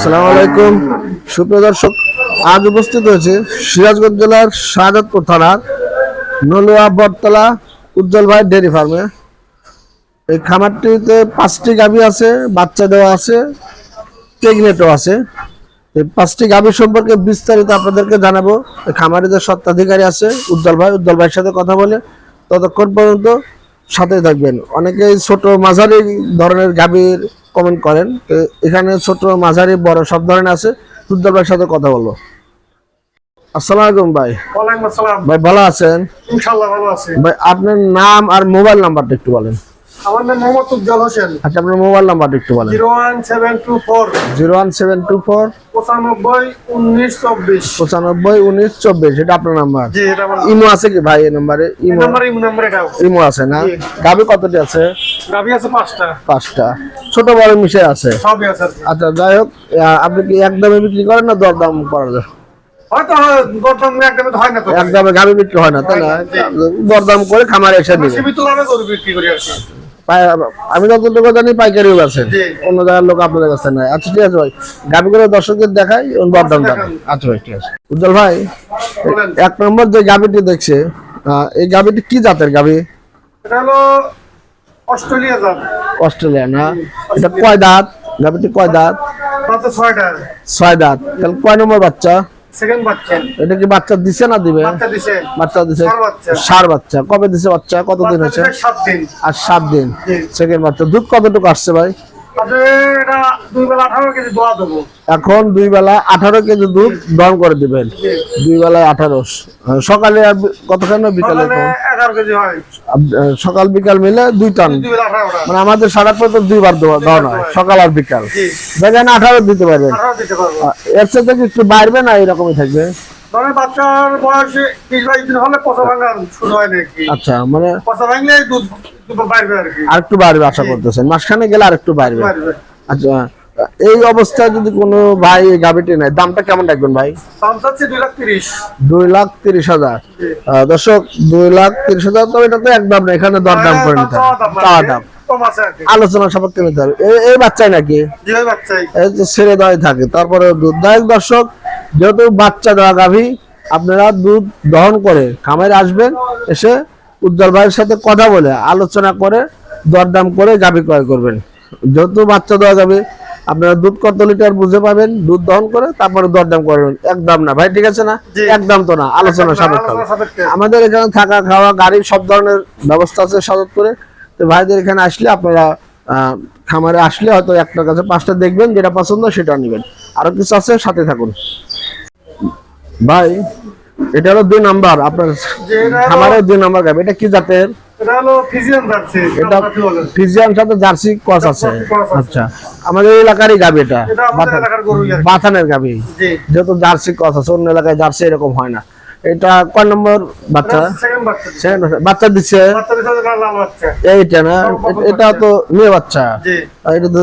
আসসালামু আলাইকুম সুপ্রিয় দর্শক, আজ উপস্থিত হয়েছে সিরাজগঞ্জ জেলার শাহাদাতপুর থানার নলুয়া বটতলা উজ্জ্বল ভাই ডেয়ারি ফার্মে। এই খামারটিতে 5টি গাভী আছে, বাচ্চা দেওয়া আছে, প্রেগনেন্টও আছে। এই 5টি গাভী সম্পর্কে বিস্তারিত আপনাদেরকে জানাবো। এই খামারে যে স্বত্বাধিকারী আছে উজ্জ্বল ভাইয়ের সাথে কথা বলে ততক্ষণ পর্যন্ত সাথে থাকবেন। অনেকেই ছোট মাঝারি ধরনের গাভীর কমেন্ট করেন, তো এখানে ছোট মাঝারি বড় সব ধরনের আছে। উজ্জ্বল ভাইয়ের সাথে কথা বলবো। আসসালামু আলাইকুম ভাই। ওয়ালাইকুম আসসালাম। ভাই ভালো আছেন? ইনশাআল্লাহ ভালো আছি। ভাই আপনার নাম আর মোবাইল নাম্বারটা একটু বলেন। আমার নাম মোহাম্মদ উজ্জ্বল হোসেন। আচ্ছা, আপনার মোবাইল নাম্বারটা একটু বলেন। 01724 01724 95 19 24। 95 19 24, এটা আপনার নাম্বার? জি, এটা আমার ইমো আছে কি ভাই? এই নাম্বারে নাম্বার এটাও। ইমো আছে না? গাভী কতটি আছে? গাভী আছে 5টা। 5টা, ছোট বড় মিশে আছে? সবই আছে। আচ্ছা, যাই হোক, আপনি কি একদমে বিক্রি করেন না দরদাম করা যায়? হয়তো গতম একদম হয় না তো। একদমে গাভী বিক্রি হয় না, তাই না? দরদাম করে খামারে এসে দিবেন। সীমিত লাভে গরু বিক্রি করি আর কি। আমি যতটুকু জানি পাইকারিও আছেন, অন্য জায়গার লোক আপনাদের কাছে নাই। আচ্ছা ঠিক আছে ভাই, গাভী করে দর্শকদের দেখাই, দরদাম দেখাই। আচ্ছা ভাই, ঠিক আছে। উজ্জ্বল ভাই, 1 নম্বর যে গাভীটি দেখছে, এই গাভীটি কি জাতের গাভী? এটা হলো অস্ট্রেলিয়া জাত। অস্ট্রেলিয়া না? এটা কয় দাঁত? গাভীটি কয় দাঁত? মাত্র 6টা। 6 দাঁত। তাহলে কয় নম্বর বাচ্চা? সেকেন্ড বাচ্চা। এটা কি বাচ্চা দিছে না দিবে? বাচ্চা দিছে। বাচ্চা দিছে। ষাঁড় বাচ্চা। ষাঁড় বাচ্চা। কবে দিছে বাচ্চা? কতদিন হয়েছে? 7 দিন। আর 7 দিন। সেকেন্ড বাচ্চা। দুধ কতটুকু আসছে ভাই? আপনি এটা 2 বেলা 18 কেজি দোয়া দেবো। এখন 2 বেলা 18 কেজি দুধ দহন করে দিবেন। 2 বেলায় 18। সকালে আর কতখানি? বিকালে 11 কেজি হয়। সকাল বিকাল মিলে 2 টন। 2 বেলা 18টা। মানে আমাদের সারাক্ষণ তো 2 বার দহন হয়, সকাল আর বিকাল। দেখেন 18 দিতে পারবেন। 18 দিতে পারবো। এর সাথে কি একটু বাড়বে না এরকমই থাকবে? মানে বাচ্চার বয়স 20-22 দিন হলে পচা ভাঙা শুরু হয় নাকি? আচ্ছা, মানে পচা ভাঙলে দুধ বাড়বে আর কি। আর একটু বাড়বে আশা করতেছেন? মাসখানে গেলে আর একটু বাড়বে। আচ্ছা, এই অবস্থায় যদি কোনো ভাই গাভীটি নেয়, দামটা কেমন রাখবেন ভাই? দাম চাচ্ছি 2,30,000। 2,30,000। দর্শক, 2,30,000। তো এটা তো একদম না, এখানে দরদাম করে নিতে হবে, চাওয়া দাম আলোচনা সাপেক্ষে নিতে হবে। এই বাচ্চাই নাকি? এই তো ছেড়ে দেওয়াই থাকে, তারপরে দুধ দেয়। দর্শক, যেহেতু বাচ্চা দেওয়া গাভী, আপনারা দুধ দহন করে খামারে আসবেন, এসে উজ্জ্বল ভাইয়ের সাথে কথা বলে আলোচনা করে দরদাম করে গাভী ক্রয় করবেন। যেহেতু বাচ্চা দেওয়া যাবে, আপনারা দুধ কত লিটার বুঝে পাবেন, দুধ দহন করে তারপরে দরদাম করবেন। একদম না ভাই, ঠিক আছে না? একদম তো না, আলোচনা সাপেক্ষে। আমাদের এখানে থাকা খাওয়া গাড়ির সব ধরনের ব্যবস্থা আছে শাহাদাতপুরে। তো ভাইদের এখানে আসলে আপনারা খামারে আসলে হয়তো একটার কাছে 5টা দেখবেন, যেটা পছন্দ সেটা নেবেন। আরো কিছু আছে, সাথে থাকুন ভাই। এটা হলো 2 নাম্বার আপনার খামারের 2 নাম্বার গাভী। এটা কি জাতের? এটা হলো ফিজিয়ান জার্সি। এটা ফিজিয়ান সাথে জার্সি ক্রস আছে। আচ্ছা, আমাদের এলাকারই গাভী, এটা বাথানের গাভী। যেহেতু জার্সি ক্রস আছে, অন্য এলাকায় জার্সি এরকম হয় না। এটা কয় নম্বর বাচ্চা? বাচ্চা দিচ্ছে এইটা না? এটা তো মেয়ে বাচ্চা। এটা তো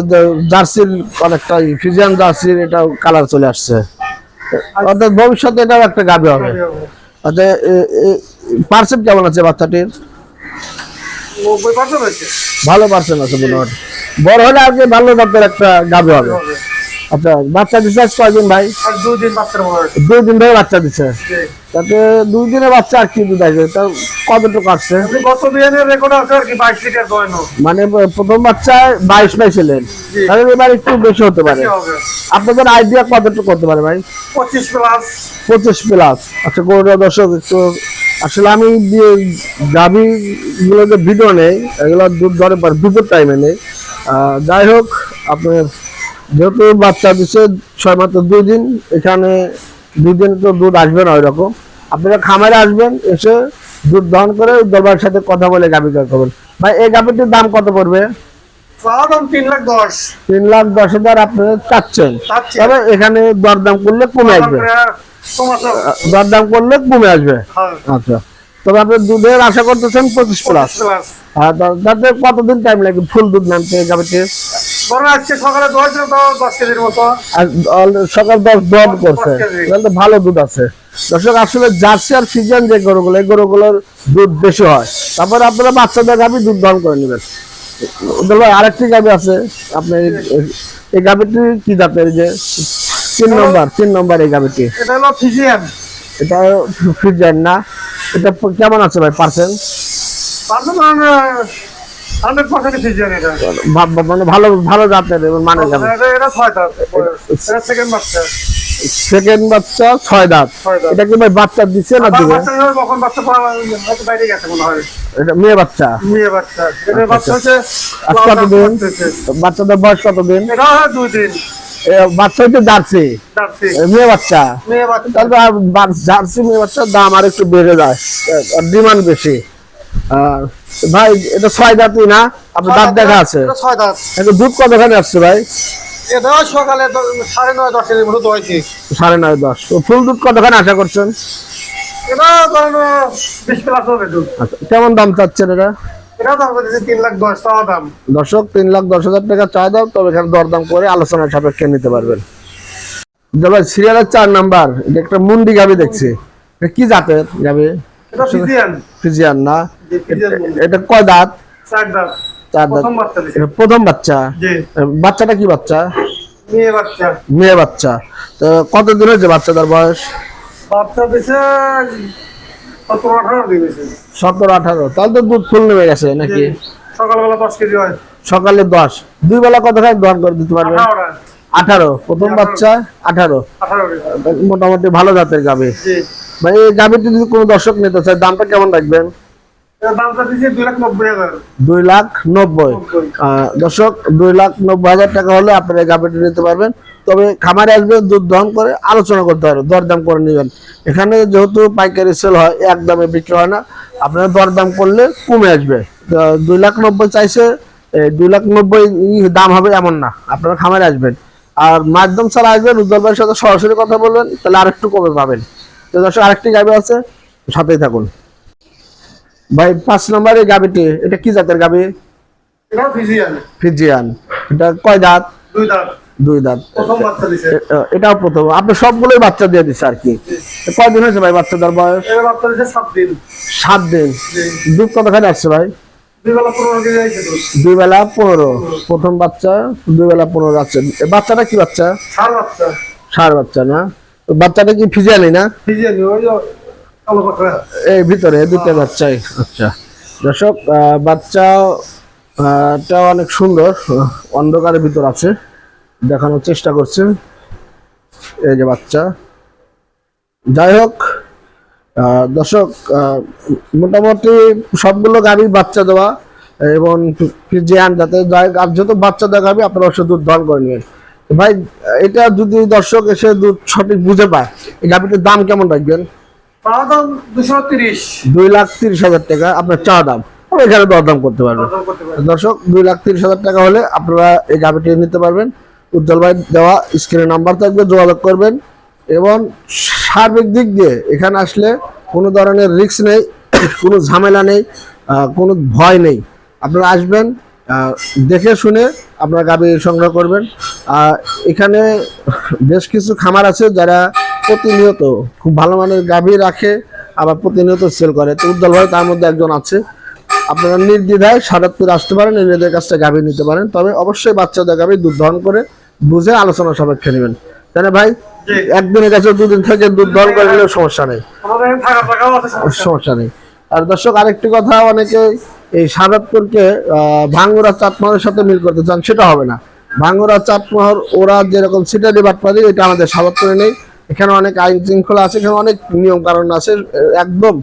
জার্সির অনেকটা ফিজিয়ান জার্সির এটা কালার চলে আসছে, অর্থাৎ ভবিষ্যতে এটাও একটা গাভী হবে। আচ্ছা, পার্সেন্ট কেমন আছে বাচ্চাটির? 90% আছে। ভালো পার্সেন্ট আছে মোটামুটি। বড় হলে আর কি ভালো জাতের একটা গাভী হবে। আচ্ছা, বাচ্চা দিচ্ছে কয়দিন ভাই? 2 দিন বাচ্চার বয়স। 2 দিন ধরে বাচ্চা দিচ্ছে। তাতে 2 দিনে বাচ্চা আর কি দুধ আসবে? তা কতটুকু আসছে? গত বিয়ানের রেকর্ড আছে আর কি 22 লিটার দোয়ানো। মানে প্রথম বাচ্চায় 22 পাইছিলেন, তাহলে এবার একটু বেশি হতে পারে। আপনাদের আইডিয়া কতটুকু করতে পারে ভাই? 25 প্লাস। 25 প্লাস। আচ্ছা, গরুর দর্শক একটু আসলে আমি গাভী গুলো যে ভিডিও নেই, এগুলো দুধ ধরে পারে, দুপুর টাইমে নেই। যাই হোক, আপনার যেহেতু বাচ্চা দিচ্ছে মাত্র 2 দিন, এখানে 2 দিন তো দুধ আসবে না ওই রকম। আপনারা খামারে আসবেন, এসে দুধ দহন করে দরবার সাথে কথা বলে গাভী ক্রয় করবেন। ভাই, এই গাভীটির দাম কত পড়বে? 3,10,000 আপনারা চাচ্ছেন, তবে এখানে দরদাম করলে কমে আসবে। দরদাম করলে কমে আসবে। আচ্ছা, তবে আপনি দুধের আশা করতেছেন 25 প্লাস। তাতে কতদিন টাইম লাগে ফুল দুধ নামতে গাভীতে? সকালে 10 কেজির মতো। সকাল 10 দহন করছে, তাহলে তো ভালো দুধ আছে। দর্শক, আসলে জার্সি আর ফিজিয়ান যে গরুগুলো, এই গরুগুলোর দুধ বেশি হয়। তারপরে আপনারা বাচ্চাদের গাভী দুধ দহন করে নেবেন। উজ্জ্বল ভাই আরেকটি গাবি আছে আপনার এই গাবিটি কি জাতের? যে 3 নম্বর এই গাবিটি, এটা হলো ফিজিয়ান। এটা ফ্রিজিয়ান না? এটা কেমন আছে ভাই পার্সেন্ট? মানে 100% ফিজিয়ান এটা। মানে ভালো ভালো জাতের এবং মানে গাবি। এটা 6 দাঁত, এটা সেকেন্ড বাচ্চা। সেকেন্ড বাচ্চা 6 দাঁত। 6 দাঁত। এটা কি ভাই বাচ্চা দিচ্ছে না দিবে? বাচ্চা কখন বাচ্চা পাওয়া হয়তো বাইরে গেছে মনে হয়। এটা মেয়ে বাচ্চা। মেয়ে বাচ্চা। এটা বাচ্চা হচ্ছে আজ কতদিন? বাচ্চাদের বয়স কতদিন? এটা 2 দিন। বাচ্চা হচ্ছে জার্সি, জার্সি মেয়ে বাচ্চা। মেয়ে বাচ্চা। তাহলে আর জার্সি মেয়ে বাচ্চার দাম আর একটু বেড়ে যায়, ডিমান্ড বেশি। ভাই এটা 6 দাঁতই না? আপনার দাঁত দেখা আছে? এটা 6 দাঁত। এটা দুধ কতখানি আসছে ভাই? এটা সকালে 9:30-10 এর মতো দোয়াইছি। 9:30-10। তো ফুল দুধ কতখানি আশা করছেন? এটা ধরেন 20 প্লাস হবে দুধ। আচ্ছা, কেমন দাম চাচ্ছেন এটা? এটা দাম হচ্ছে 3,10,000 চাওয়া দাম। দর্শক 3,10,000 টাকা চা দাম, তবে এখানে দরদাম করে আলোচনার সাপেক্ষে নিতে পারবেন। ভাই সিরিয়ালের 4 নাম্বার, এটা একটা মুন্ডি গাবি দেখছি, এটা কি জাতের গাবি? এটা ফিজিয়ান। ফ্রিজিয়ান না? ফিজিয়ান বলে। এটা কয় দাঁত? 4 দাঁত। 4 দাঁত। প্রথম বাচ্চা দিছে। এটা প্রথম বাচ্চা? জি। বাচ্চাটা কি বাচ্চা? মেয়ে বাচ্চা। মেয়ে বাচ্চা। তো কতদিন হয়েছে বাচ্চাটার বয়স? বাচ্চা দিছে 17-18 দিন হয়েছে। 17-18। তাহলে তো দুধ ফুল নেমে গেছে নাকি? সকালবেলা 10 কেজি হয়। সকালে 10, দুই বেলা কতখানি দহন করে দিতে পারবেন? 18। প্রথম বাচ্চা 18। 18 মোটামুটি ভালো জাতের গাবি। জি। ভাই এই গাবিটি যদি কোনো দর্শক নিতে চায় দামটা কেমন রাখবেন? এর দামটা দিছে 2,90,000। 2,90,000। দর্শক 2,90,000 টাকা হলে আপনারা এই গাবিটি নিতে পারবেন। তবে খামারে আসবে, দুধ দহন করে আলোচনা করতে হবে, দরদাম করে নেবেন। এখানে যেহেতু পাইকারি সেল হয়, এক দামে বিক্রি হয় না, আপনারা দরদাম করলে কমে আসবে। 2,90,000 চাইছে, 2,90,000 দাম হবে এমন না, আপনারা খামারে আসবেন আর মাধ্যম ছাড়া আসবেন, উজ্জ্বল ভাইয়ের সাথে সরাসরি কথা বলবেন, তাহলে আরেকটু কমে পাবেন। তো দর্শক আরেকটি গাবি আছে, সাথেই থাকুন। ভাই 5 নম্বরের গাবিটি, এটা কি জাতের গাবি? এটা ফিজিয়ান। ফিজিয়ান। এটা কয় দাঁত? 2 দাঁত। 2 দাঁত। প্রথম বাচ্চা দিছে। এটাও প্রথম, আপনি সবগুলোই বাচ্চা দিয়ে দিচ্ছে আর কি। কয়দিন হয়েছে ভাই বাচ্চাটার বয়স? এর বাচ্চা দিছে 7 দিন। 7 দিন। দুধ কতখানি আসছে ভাই? 2 বেলা 15 কেজি আইছে দুধ। 2 বেলা 15। প্রথম বাচ্চা 2 বেলা 15 আসছে। বাচ্চাটা কি বাচ্চা? ষাঁড় বাচ্চা। ষাঁড় বাচ্চা না? তো বাচ্চাটা কি ফিজিয়ানি না? ফিজিয়ান ওই কালো পাকড়া। এই ভিতরে দুটো বাচ্চাই। আচ্ছা দর্শক, বাচ্চাটা অনেক সুন্দর, অন্ধকারের ভিতর আছে, দেখানোর চেষ্টা করছে। এই যে বাচ্চা। যাই হোক দর্শক, মোটামুটি সবগুলো গাভী বাচ্চা দেওয়া এবং ফিজিয়ান যাতে আর যত বাচ্চা দেওয়া গাভী আপনারা অবশ্যই দুধ দহন করে নেবেন। ভাই এটা যদি দর্শক এসে দুধ সঠিক বুঝে পায়, এই গাভীটির দাম কেমন রাখবেন? চাওয়া দাম 230। 2,30,000 টাকা আপনার চা দাম, এখানে দরদাম করতে পারবেন। দর্শক 2,30,000 টাকা হলে আপনারা এই গাভীটি নিতে পারবেন। উজ্জ্বল ভাই দেওয়া স্ক্রিনে নাম্বার থাকবে, যোগাযোগ করবেন। এবং সার্বিক দিক দিয়ে এখানে আসলে কোনো ধরনের রিস্ক নেই, কোনো ঝামেলা নেই, কোনো ভয় নেই। আপনারা আসবেন, দেখে শুনে আপনারা গাভী সংগ্রহ করবেন। এখানে বেশ কিছু খামার আছে যারা প্রতিনিয়ত খুব ভালো মানের গাভী রাখে, আবার প্রতিনিয়ত সেল করে। তো উজ্জ্বল ভাই তার মধ্যে একজন আছে। আপনারা নির্দ্বিধায় সারাত্তর আসতে পারেন, নিজেদের কাছ থেকে গাভী নিতে পারেন, তবে অবশ্যই বাচ্চাদের গাভী দুধ দহন করে বুঝে আলোচনা সাপেক্ষে নেবেন, তাই না ভাই? একদিনের কাছে 2 দিন থেকে দুধ দহন করে নিলেও সমস্যা নেই, সমস্যা নেই। আর দর্শক আরেকটি কথা, অনেকে এই সাদাতপুরকে ভাঙ্গুরা চাটমোহরের সাথে মিল করতে চান, সেটা হবে না। ভাঙ্গুরা চাটমোহর ওরা যেরকম সিটারি বাটপারি, এটা আমাদের সাদাতপুরে নেই। এখানে অনেক আইন শৃঙ্খলা আছে, এখানে অনেক নিয়ম কারণ আছে, একদম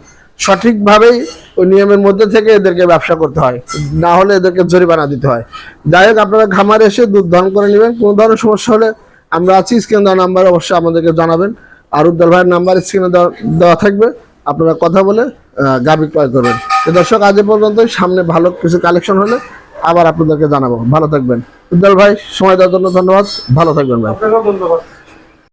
সঠিকভাবেই ওই নিয়মের মধ্যে থেকে এদেরকে ব্যবসা করতে হয়, না হলে এদেরকে জরিমানা দিতে হয়। যাই হোক আপনারা খামারে এসে দুধ দহন করে নেবেন। কোনো ধরনের সমস্যা হলে আমরা আছি, স্ক্রিনে দেওয়া নাম্বার অবশ্যই আমাদেরকে জানাবেন। আর উজ্জ্বল ভাইয়ের নাম্বার স্ক্রিনে দেওয়া থাকবে, আপনারা কথা বলে গাভী ক্রয় করবেন। তো দর্শক আজ পর্যন্ত, সামনে ভালো কিছু কালেকশন হলে আবার আপনাদেরকে জানাবো। ভালো থাকবেন। উজ্জ্বল ভাই, সময় দেওয়ার জন্য ধন্যবাদ, ভালো থাকবেন ভাই। ধন্যবাদ।